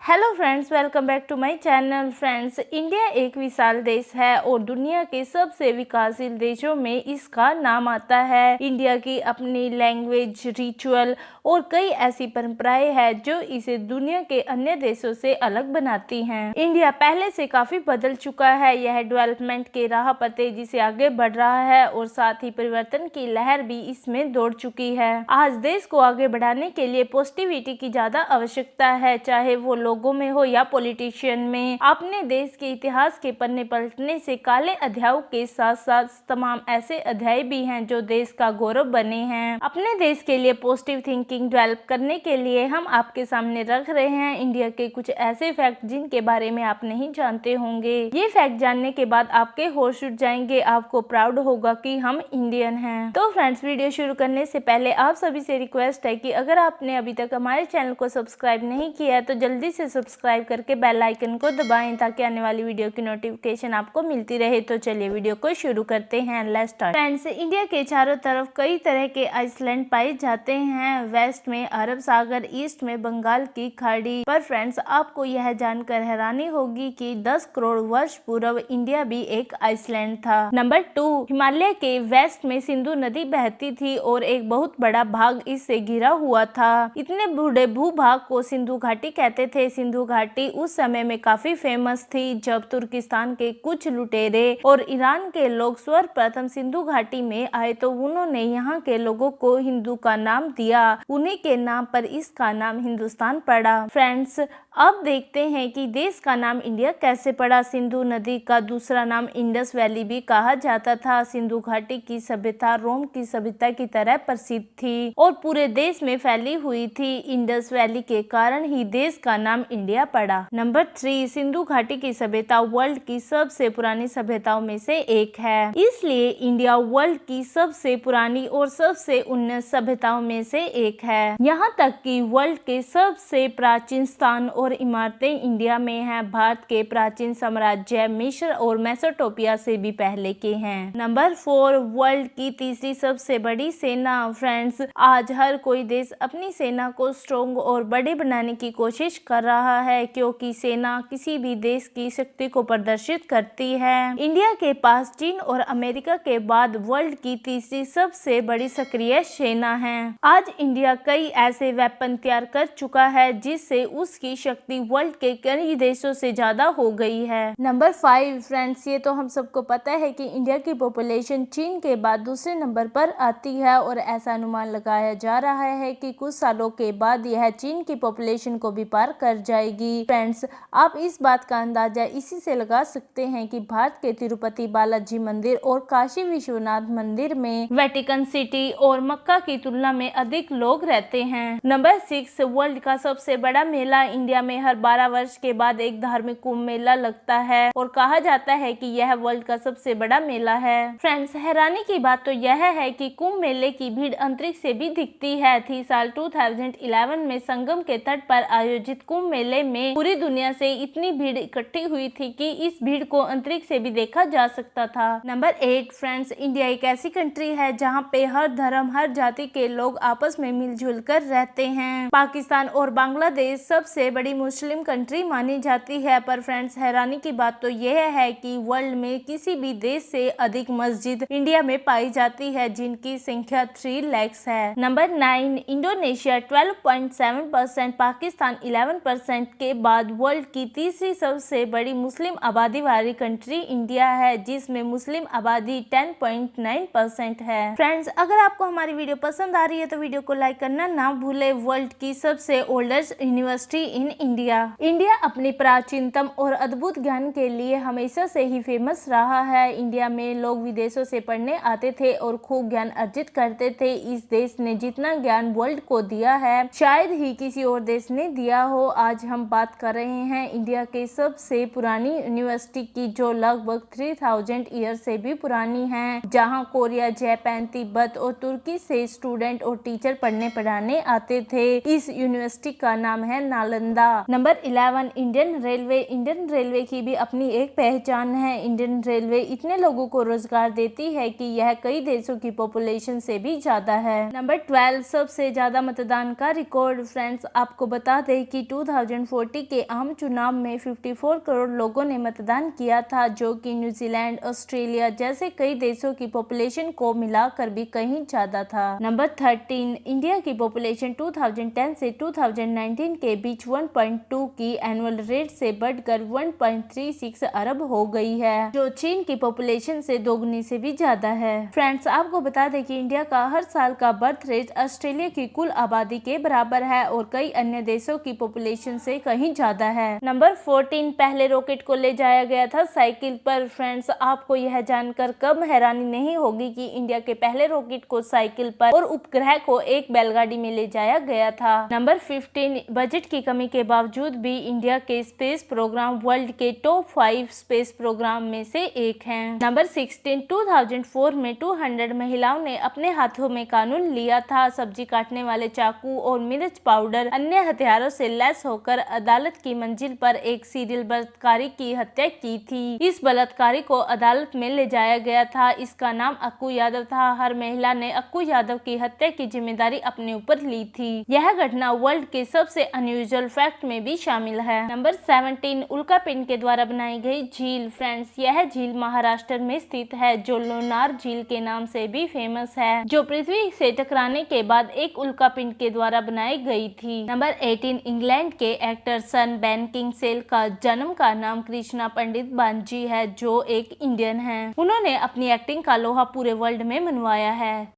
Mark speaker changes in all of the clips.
Speaker 1: Hello friends, welcome back to my channel. Friends, India एक विशाल देश है और दुनिया के सबसे विकासशील देशों में इसका नाम आता है। इंडिया की अपनी लैंग्वेज, रिचुअल और कई ऐसी परंपराएं हैं जो इसे दुनिया के अन्य देशों से अलग बनाती हैं। इंडिया पहले से काफी बदल चुका है। यह डेवलपमेंट के राह पर तेजी से आगे बढ़ रहा है और साथ ही परिवर्तन की लहर भी इसमें दौड़ चुकी है। आज देश को आगे बढ़ाने के लिए पॉजिटिविटी की ज्यादा आवश्यकता है, चाहे वो लोगों में हो या पॉलिटिशियन में। अपने देश के इतिहास के पन्ने पलटने से काले अध्यायों के साथ साथ तमाम ऐसे अध्याय भी हैं जो देश का गौरव बने हैं। अपने देश के लिए पॉजिटिव थिंकिंग डेवलप करने के लिए हम आपके सामने रख रहे हैं इंडिया के कुछ ऐसे फैक्ट जिनके बारे में आप नहीं जानते होंगे। ये फैक्ट जानने के बाद आपके होश उड़ जाएंगे, आपको प्राउड होगा कि हम इंडियन हैं। तो फ्रेंड्स, वीडियो शुरू करने से पहले आप सभी से रिक्वेस्ट है कि अगर आपने अभी तक हमारे चैनल को सब्सक्राइब नहीं किया है तो जल्दी से सब्सक्राइब करके बेल आइकन को दबाएं ताकि आने वाली वीडियो की नोटिफिकेशन आपको मिलती रहे। तो चलिए वीडियो को शुरू करते हैं। Let's start. फ्रेंड्स, इंडिया के चारों तरफ कई तरह के आइसलैंड पाए जाते हैं। वेस्ट में अरब सागर, ईस्ट में बंगाल की खाड़ी। पर फ्रेंड्स, आपको यह जानकर हैरानी होगी कि 10 करोड़ वर्ष पूर्व इंडिया भी एक आइसलैंड था। नंबर 2, हिमालय के वेस्ट में सिंधु नदी बहती थी और एक बहुत बड़ा भाग इससे घिरा हुआ था। इतने बड़े भूभाग को सिंधु घाटी कहते थे। सिंधु घाटी उस समय में काफी फेमस थी जब तुर्किस्तान के कुछ लुटेरे और ईरान के लोग सर्वप्रथम सिंधु घाटी में आए तो उन्होंने यहाँ के लोगों को हिंदू का नाम दिया। उन्हीं के नाम पर इसका नाम हिंदुस्तान पड़ा। फ्रेंड्स, अब देखते हैं कि देश का नाम इंडिया कैसे पड़ा। सिंधु नदी का दूसरा नाम इंडस वैली भी कहा जाता था। सिंधु घाटी की सभ्यता रोम की सभ्यता की तरह प्रसिद्ध थी और पूरे देश में फैली हुई थी। इंडस वैली के कारण ही देश का नाम इंडिया पड़ा। नंबर 3, सिंधु घाटी की सभ्यता वर्ल्ड की सबसे पुरानी सभ्यताओं में से एक है, इसलिए इंडिया वर्ल्ड की सबसे पुरानी और सबसे उन्नत सभ्यताओं में से एक है। यहाँ तक कि वर्ल्ड के सबसे प्राचीन स्थान और इमारतें इंडिया में हैं। भारत के प्राचीन साम्राज्य मिस्र और मेसोपोटामिया से भी पहले के हैं। नंबर 4, वर्ल्ड की तीसरी सबसे बड़ी सेना। फ्रेंड्स, आज हर कोई देश अपनी सेना को स्ट्रॉन्ग और बड़े बनाने की कोशिश कर रहा है क्योंकि सेना किसी भी देश की शक्ति को प्रदर्शित करती है। इंडिया के पास चीन और अमेरिका के बाद वर्ल्ड की तीसरी सबसे बड़ी सक्रिय सेना है। आज इंडिया कई ऐसे वेपन तैयार कर चुका है जिससे उसकी शक्ति वर्ल्ड के कई देशों से ज्यादा हो गई है। नंबर 5, फ्रेंड्स, ये तो हम सबको पता है कि इंडिया की पॉपुलेशन चीन के बाद दूसरे नंबर पर आती है और ऐसा अनुमान लगाया जा रहा है कि कुछ सालों के बाद यह चीन की पॉपुलेशन को भी पार कर जाएगी। फ्रेंड्स, आप इस बात का अंदाजा इसी से लगा सकते हैं कि भारत के तिरुपति बालाजी मंदिर और काशी विश्वनाथ मंदिर में वेटिकन सिटी और मक्का की तुलना में अधिक लोग रहते हैं। नंबर 6, वर्ल्ड का सबसे बड़ा मेला। इंडिया में हर 12 वर्ष के बाद एक धार्मिक कुंभ मेला लगता है और कहा जाता है कि यह वर्ल्ड का सबसे बड़ा मेला है। फ्रेंड्स, हैरानी की बात तो यह है कि कुंभ मेले की भीड़ अंतरिक्ष से भी दिखती है। थी साल 2011 में संगम के तट पर आयोजित कुंभ मेले में पूरी दुनिया से इतनी भीड़ इकट्ठी हुई थी कि इस भीड़ को अंतरिक्ष से भी देखा जा सकता था। नंबर 8, फ्रेंड्स, इंडिया एक ऐसी कंट्री है जहाँ पे हर धर्म, हर जाति के लोग आपस में मिलजुल कर रहते हैं। पाकिस्तान और बांग्लादेश सबसे बड़ी मुस्लिम कंट्री मानी जाती है। पर फ्रेंड्स, हैरानी की बात तो यह है कि वर्ल्ड में किसी भी देश से अधिक मस्जिद इंडिया में पाई जाती है जिनकी संख्या 3 लाख है। नंबर 9, इंडोनेशिया 12.7%, पाकिस्तान 11% के बाद वर्ल्ड की तीसरी सबसे बड़ी मुस्लिम आबादी वाली कंट्री इंडिया है जिसमें मुस्लिम आबादी 10.9% है। फ्रेंड्स, अगर आपको हमारी वीडियो पसंद आ रही है तो वीडियो को लाइक करना ना भूले। वर्ल्ड की सबसे oldest university in India. India अपनी प्राचीनतम और अद्भुत ज्ञान के लिए हमेशा से ही फेमस रहा है। इंडिया में लोग विदेशों से पढ़ने आते थे और खूब ज्ञान अर्जित करते थे। इस देश ने जितना ज्ञान वर्ल्ड को दिया है शायद ही किसी और देश ने दिया हो। आज हम बात कर रहे हैं इंडिया के सबसे पुरानी यूनिवर्सिटी की जो लगभग 3000 ईयर से भी पुरानी है, जहां कोरिया, जापान, तिब्बत और तुर्की से स्टूडेंट और टीचर पढ़ने पढ़ाने आते थे। इस यूनिवर्सिटी का नाम है नालंदा। था। Number 11 Indian railway. Indian railway की भी अपनी एक पहचान है। इंडियन रेलवे इतने लोगों को रोजगार देती है कि यह कई देशों की पॉपुलेशन से भी ज्यादा है। नंबर 12 सबसे ज्यादा मतदान का रिकॉर्ड। फ्रेंड्स, आपको बता दें कि 2040 के आम चुनाव में 54 करोड़ लोगों ने मतदान किया था, जो कि न्यूजीलैंड, ऑस्ट्रेलिया जैसे कई देशों की पॉपुलेशन को मिलाकर भी कहीं ज्यादा था। नंबर 13 इंडिया की पॉपुलेशन 2010 से 2019 के बीच 1.2 की एनुअल रेट से बढ़कर 1.36 अरब हो गई है, जो चीन की पॉपुलेशन से दोगुनी से भी ज्यादा है। फ्रेंड्स, आपको बता दें कि इंडिया का हर साल का बर्थ रेट ऑस्ट्रेलिया की कुल आबादी के बराबर है और कई अन्य देशों की पॉपुलेशन से कहीं ज्यादा है। नंबर 14 पहले रॉकेट को ले जाया गया था साइकिल पर। फ्रेंड्स, आपको यह जानकर कब हैरानी नहीं होगी कि इंडिया के पहले रॉकेट को साइकिल पर और उपग्रह को एक बैलगाड़ी में ले जाया गया था। नंबर 15 बजट की कमी के बावजूद भी इंडिया के स्पेस प्रोग्राम वर्ल्ड के टॉप 5 स्पेस प्रोग्राम में से एक है। नंबर 16 2004 में 200 महिलाओं ने अपने हाथों में कानून लिया था। सब्जी काटने वाले चाकू और मिर्च पाउडर अन्य हथियारों से लैस होकर अदालत की मंजिल पर एक सीरियल बलात्कारी की हत्या की थी। इस बलात्कारी को अदालत में ले जाया गया था। इसका नाम अक्कू यादव था। हर महिला ने अक्कू यादव की हत्या की जिम्मेदारी अपने ऊपर ली थी। यह घटना वर्ल्ड के सबसे अनयूजुअल फैक्ट में भी शामिल है। नंबर 17 उल्का पिंड के द्वारा बनाई गई झील। फ्रेंड्स, यह झील महाराष्ट्र में स्थित है, जो लोनार झील के नाम से भी फेमस है, जो पृथ्वी से टकराने के बाद एक उल्का पिंड के द्वारा बनाई गई थी। नंबर 18 इंग्लैंड के एक्टर सन बेन किंगसले का जन्म का नाम कृष्णा पंडित बांजी है, जो एक इंडियन है। उन्होंने अपनी एक्टिंग का लोहा पूरे वर्ल्ड में मनवाया है।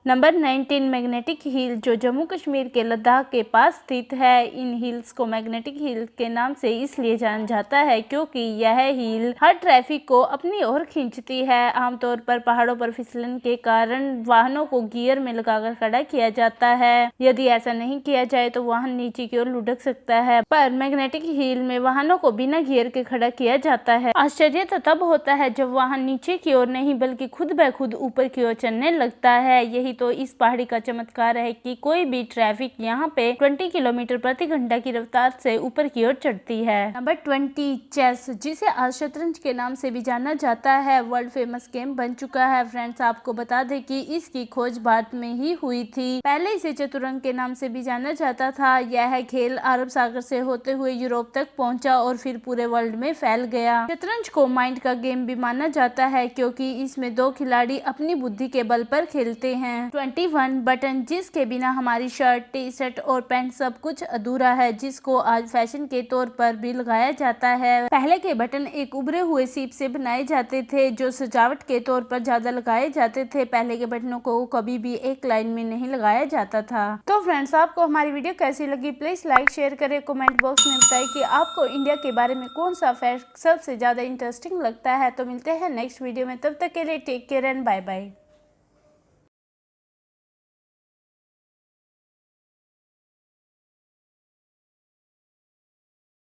Speaker 1: नंबर 19 मैग्नेटिक हिल, जो जम्मू कश्मीर के लद्दाख के पास स्थित है। इन हिल्स को मैग्नेटिक हिल के नाम से इसलिए जाना जाता है क्योंकि यह हिल हर ट्रैफिक को अपनी ओर खींचती है। आमतौर पर पहाड़ों पर फिसलन के कारण वाहनों को गियर में लगाकर खड़ा किया जाता है। यदि ऐसा नहीं किया जाए तो वाहन नीचे की ओर लुढ़क सकता है, पर मैग्नेटिक हिल में वाहनों को बिना गियर के खड़ा किया जाता है। आश्चर्य तो तब होता है जब वाहन नीचे की ओर नहीं बल्कि खुद ब खुद ऊपर की ओर चलने लगता है। यही तो इस पहाड़ी का चमत्कार है कि कोई भी ट्रैफिक यहाँ पे 20 किलोमीटर प्रति घंटा की रफ्तार से ऊपर की ओर चढ़ती है। नंबर 20 चेस, जिसे आज शतरंज के नाम से भी जाना जाता है, वर्ल्ड फेमस गेम बन चुका है। फ्रेंड्स, आपको बता दें कि इसकी खोज भारत में ही हुई थी। पहले इसे चतुरंग के नाम से भी जाना जाता था। यह खेल अरब सागर से होते हुए यूरोप तक पहुंचा और फिर पूरे वर्ल्ड में फैल गया। शतरंज को माइंड का गेम भी माना जाता है क्योंकि इसमें दो खिलाड़ी अपनी बुद्धि के बल पर खेलते हैं। 21 बटन, जिसके बिना हमारी शर्ट, टी शर्ट और पैंट सब कुछ अधूरा है, जिसको आज फैशन के तौर पर भी लगाया जाता है। पहले के बटन एक उभरे हुए सीप से बनाए जाते थे, जो सजावट के तौर पर ज्यादा लगाए जाते थे। पहले के बटनों को कभी भी एक लाइन में नहीं लगाया जाता था। तो फ्रेंड्स, आपको हमारी वीडियो कैसी लगी प्लीज लाइक शेयर करें, कमेंट बॉक्स में बताएं कि आपको इंडिया के बारे में कौन सा फैक्ट सबसे ज्यादा इंटरेस्टिंग लगता है। तो मिलते हैं नेक्स्ट वीडियो में, तब तक के लिए take care and bye bye.